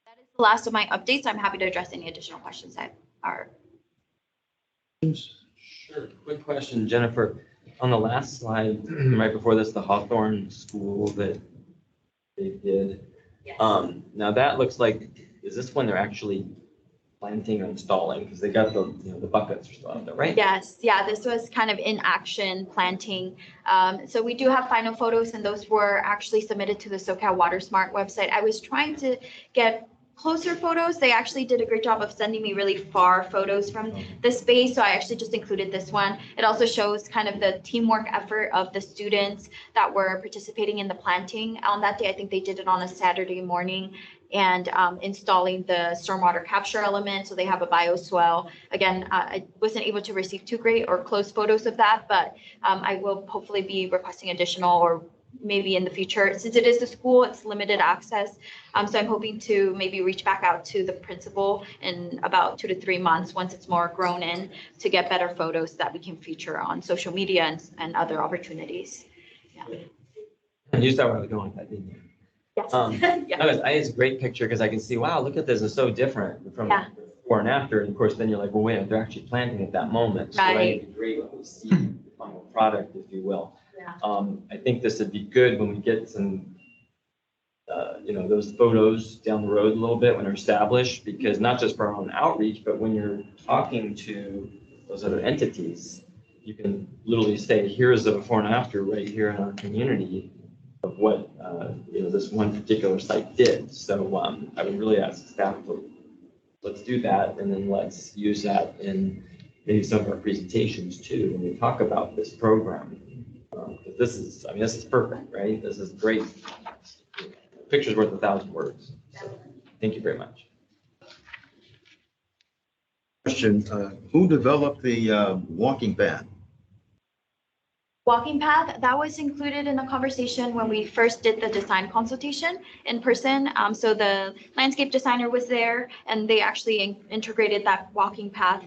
That is the last of my updates. I'm happy to address any additional questions that are. Sure. Quick question, Jennifer. On the last slide, right before this, the Hawthorne School that they did. Yes. Now that looks like, is this when they're actually planting or installing? Because they got the buckets or still out there, right? Yes, yeah, this was kind of in action planting. So we do have final photos, and those were actually submitted to the SoCal WaterSmart website. I was trying to get closer photos. They actually did a great job of sending me really far photos from the space. So I actually just included this one. It also shows kind of the teamwork effort of the students that were participating in the planting on that day. I think they did it on a Saturday morning, and installing the stormwater capture element. So they have a bioswale. Again, I wasn't able to receive too great or close photos of that, but I will hopefully be requesting additional, or maybe in the future, since it is the school, it's limited access. So I'm hoping to maybe reach back out to the principal in about 2 to 3 months once it's more grown in, to get better photos that we can feature on social media and other opportunities. Yeah. And you saw where I was going with that, didn't you? Yes. Yeah. No, it's a great picture because I can see, wow, look at this, it's so different from before and after. And of course, then you're like, well, wait, they're actually planting at that moment. So Right. it'd be great when we see the final product, if you will. Yeah. I think this would be good when we get some, those photos down the road a little bit when they're established, because not just for our own outreach, but when you're talking to those other entities, you can literally say, here's the before and after right here in our community of what, this one particular site did. So I would really ask staff to, let's do that, and then let's use that in maybe some of our presentations too, when we talk about this program. This is perfect, right? This is great. A picture's worth 1,000 words. So, thank you very much. question, who developed the walking path? Walking path, that was included in the conversation when we first did the design consultation in person. So the landscape designer was there and they actually integrated that walking path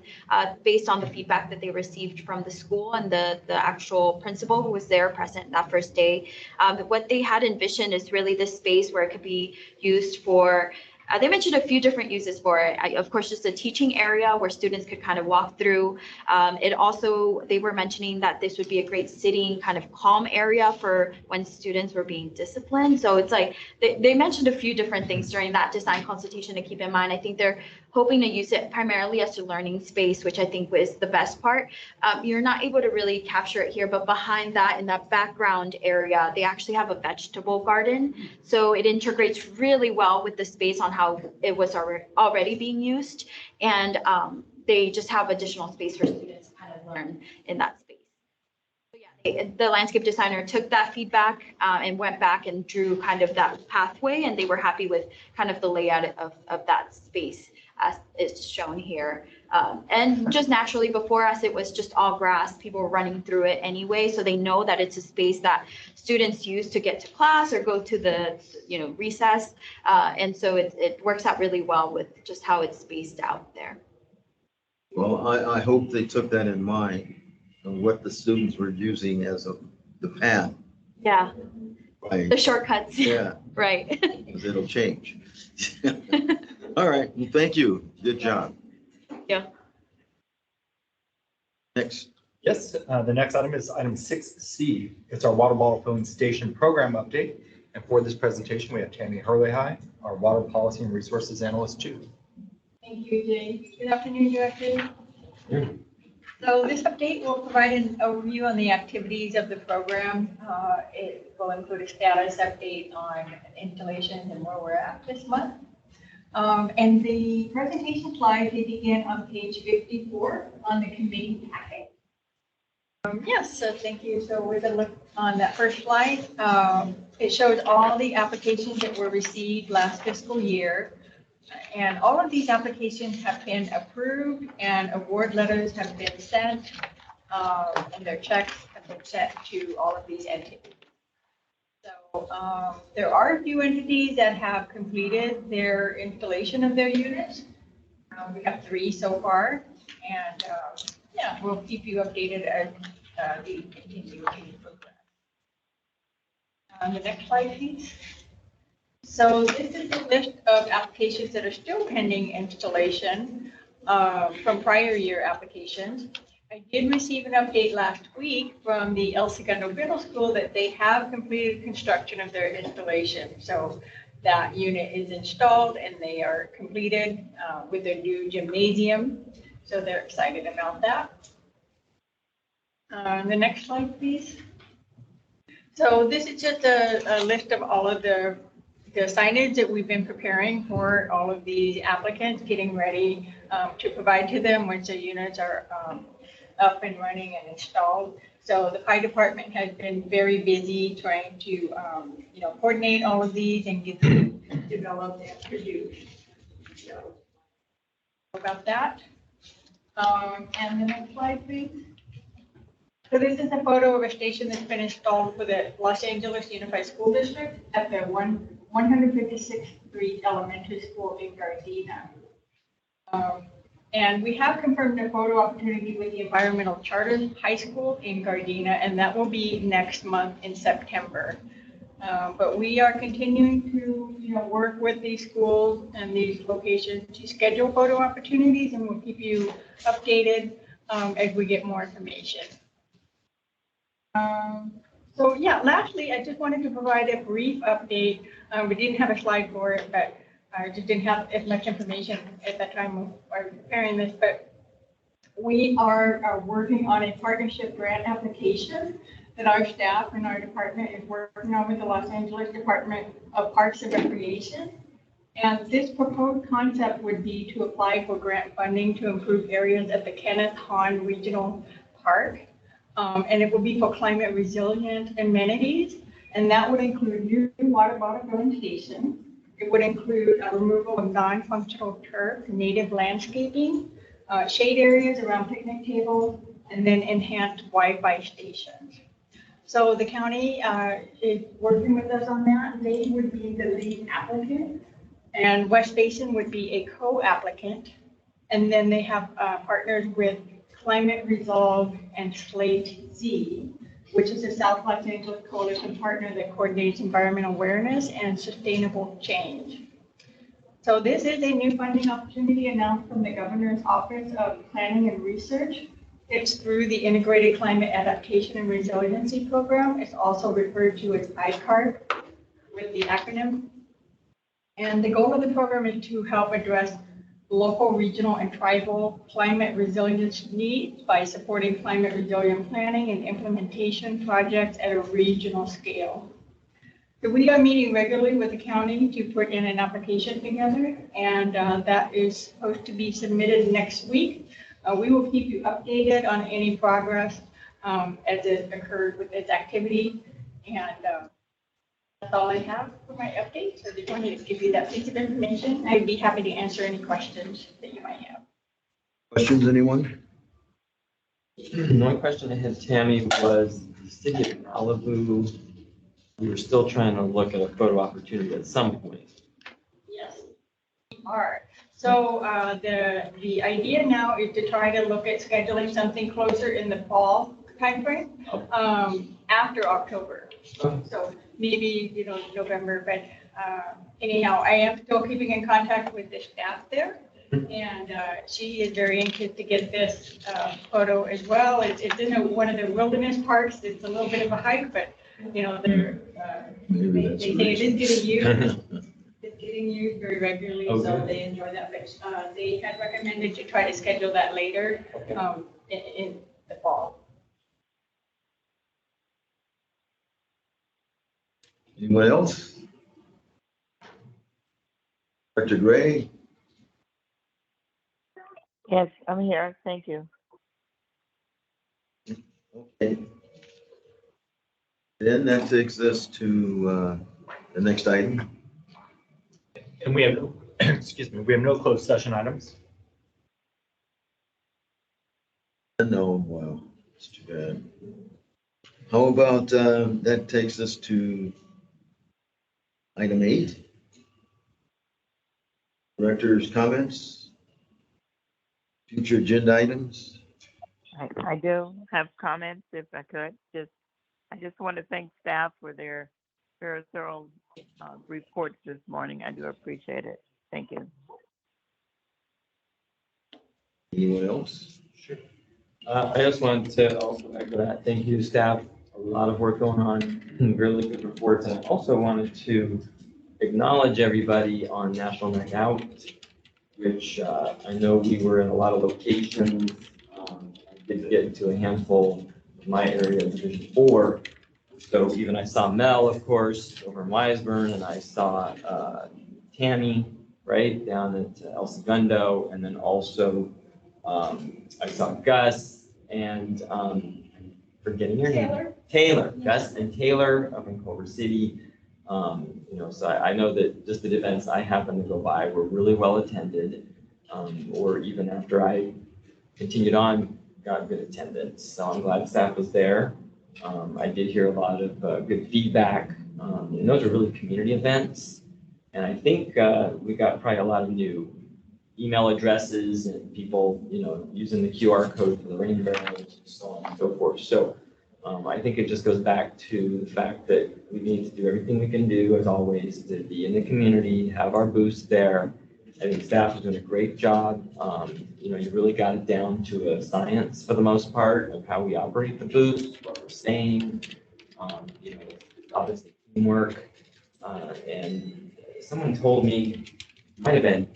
based on the feedback that they received from the school and the actual principal who was there present that first day. What they had envisioned is really this space where it could be used for they mentioned a few different uses for it. Of course, just a teaching area where students could kind of walk through. It also, they were mentioning that this would be a great sitting kind of calm area for when students were being disciplined. So it's like, they mentioned a few different things during that design consultation to keep in mind. I think they're hoping to use it primarily as a learning space, which I think was the best part. You're not able to really capture it here, but behind that, in that background area, they actually have a vegetable garden. So it integrates really well with the space on how it was already being used. And they just have additional space for students to kind of learn in that space. So yeah, the landscape designer took that feedback and went back and drew kind of that pathway, and they were happy with kind of the layout of that space as it's shown here. And just naturally before us, it was just all grass. People were running through it anyway. So they know that it's a space that students use to get to class or go to the, recess. And so it works out really well with just how it's spaced out there. Well, I hope they took that in mind, of what the students were using as the path. Yeah, Right. the shortcuts. Yeah, Right. because it'll change. All right, well, thank you. Good job. Yeah. Next. Yes, the next item is item 6C. It's our water bottle filling station program update. And for this presentation, we have Tammy Hurley-High, our water policy and resources analyst too. Thank you, Jay. Good afternoon, Director. Yeah. So this update will provide an overview on the activities of the program. It will include a status update on installations and where we're at this month. And the presentation slides, they begin on page 54 on the committee packet. Yes, so thank you. So we're going to look on that first slide. It shows all the applications that were received last fiscal year. And all of these applications have been approved and award letters have been sent, and their checks have been sent to all of these entities. So there are a few entities that have completed their installation of their units. We have 3 so far, and yeah, we'll keep you updated as we continue to progress. The next slide, please. So this is a list of applications that are still pending installation from prior year applications. I did receive an update last week from the El Segundo Middle School that they have completed construction of their installation. So that unit is installed and they are completed with their new gymnasium. So they're excited about that. The next slide, please. So this is just a list of all of the signage that we've been preparing for all of these applicants, getting ready to provide to them once their units are up and running and installed. So the fire department has been very busy trying to, coordinate all of these and get them developed and produced. So about that. And the next slide, please. So this is a photo of a station that's been installed for the Los Angeles Unified School District at the 156th Street Elementary School in Gardena. And we have confirmed a photo opportunity with the Environmental Charters High School in Gardena, and that will be next month in September. But we are continuing to, work with these schools and these locations to schedule photo opportunities, and we'll keep you updated as we get more information. So yeah, lastly, I just wanted to provide a brief update. We didn't have a slide for it, but I just didn't have as much information at that time of preparing this, but we are working on a partnership grant application that our staff and our department is working on with the Los Angeles Department of Parks and Recreation. And this proposed concept would be to apply for grant funding to improve areas at the Kenneth Hahn Regional Park. And it will be for climate resilient amenities. And that would include new water bottle filling stations. It would include a removal of non-functional turf, native landscaping, shade areas around picnic tables, and then enhanced Wi-Fi stations. So the county is working with us on that. They would be the lead applicant, and West Basin would be a co-applicant. And then they have partners with Climate Resolve and Slate Z, which is a South Los Angeles coalition partner that coordinates environmental awareness and sustainable change. So this is a new funding opportunity announced from the Governor's Office of Planning and Research. It's through the Integrated Climate Adaptation and Resiliency Program. It's also referred to as ICARD with the acronym. And the goal of the program is to help address local, regional, and tribal climate resilience needs by supporting climate resilient planning and implementation projects at a regional scale. So we are meeting regularly with the county to put in an application together, and that is supposed to be submitted next week. We will keep you updated on any progress as it occurs with its activity. And that's all I have for my update. So I just wanted to give you that piece of information. I'd be happy to answer any questions that you might have. Questions, anyone? One question I had, Tammy, was the city of Malibu. We were still trying to look at a photo opportunity at some point. Yes, we are. So the idea now is to try to look at scheduling something closer in the fall timeframe after October. So maybe, November, but anyhow, I am still keeping in contact with the staff there. And she is very anxious to get this photo as well. It's in one of the wilderness parks. It's a little bit of a hike, but they're, they say it is getting used. It's getting used very regularly, so they enjoy that. But they had recommended to try to schedule that later in the fall. Anyone else? Dr. Gray? Yes, I'm here. Thank you. Okay. Then that takes us to the next item. And we have, excuse me, we have no closed session items. No, well, it's too bad. How about that takes us to item 8? Director's comments? Future agenda items? I do have comments if I could. I just want to thank staff for their very thorough reports this morning. I do appreciate it. Thank you. Anyone else? Sure. I just wanted to also echo that. Thank you, staff. A lot of work going on, really good reports. And I also wanted to acknowledge everybody on National Night Out, which I know we were in a lot of locations. I did get into a handful in my area, Division 4. So even I saw Mel, of course, over in Wiseburn, and I saw Tammy, right, down at El Segundo, and then also I saw Gus and I'm forgetting your name. Taylor, Gus and Taylor up in Culver City. So I know that just the events I happened to go by were really well attended, or even after I continued on, got good attendance. So I'm glad staff was there. I did hear a lot of good feedback. And those are really community events. And I think we got probably a lot of new email addresses and people, using the QR code for the rain barrels and so on and so forth. So I think it just goes back to the fact that we need to do everything we can do, as always, to be in the community, have our booths there. I think staff is doing a great job. You really got it down to a science for the most part of how we operate the booths, what we're saying. Obviously teamwork. And someone told me, it might have been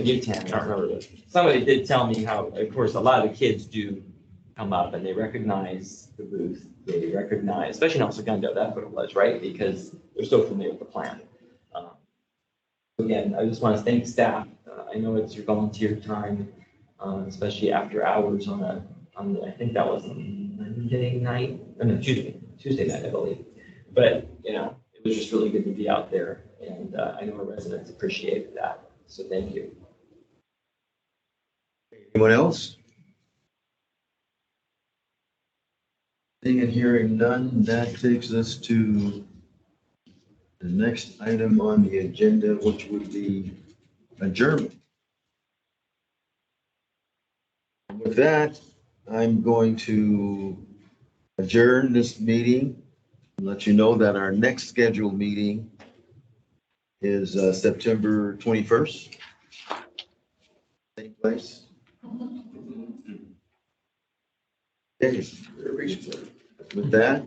you, Tam, I don't remember, but somebody did tell me how, of course, a lot of the kids do come up and they recognize the booth. They recognize, especially in El Segundo, that's what it was, right? Because they're so familiar with the plan. Again, I just want to thank staff. I know it's your volunteer time, especially after hours on I think that was on Monday night, no, Tuesday night, I believe. But, it was just really good to be out there. And I know our residents appreciated that. So thank you. Anyone else? Seeing and hearing none, that takes us to the next item on the agenda, which would be adjournment. With that, I'm going to adjourn this meeting and let you know that our next scheduled meeting is September 21st. Same place. Okay, with that,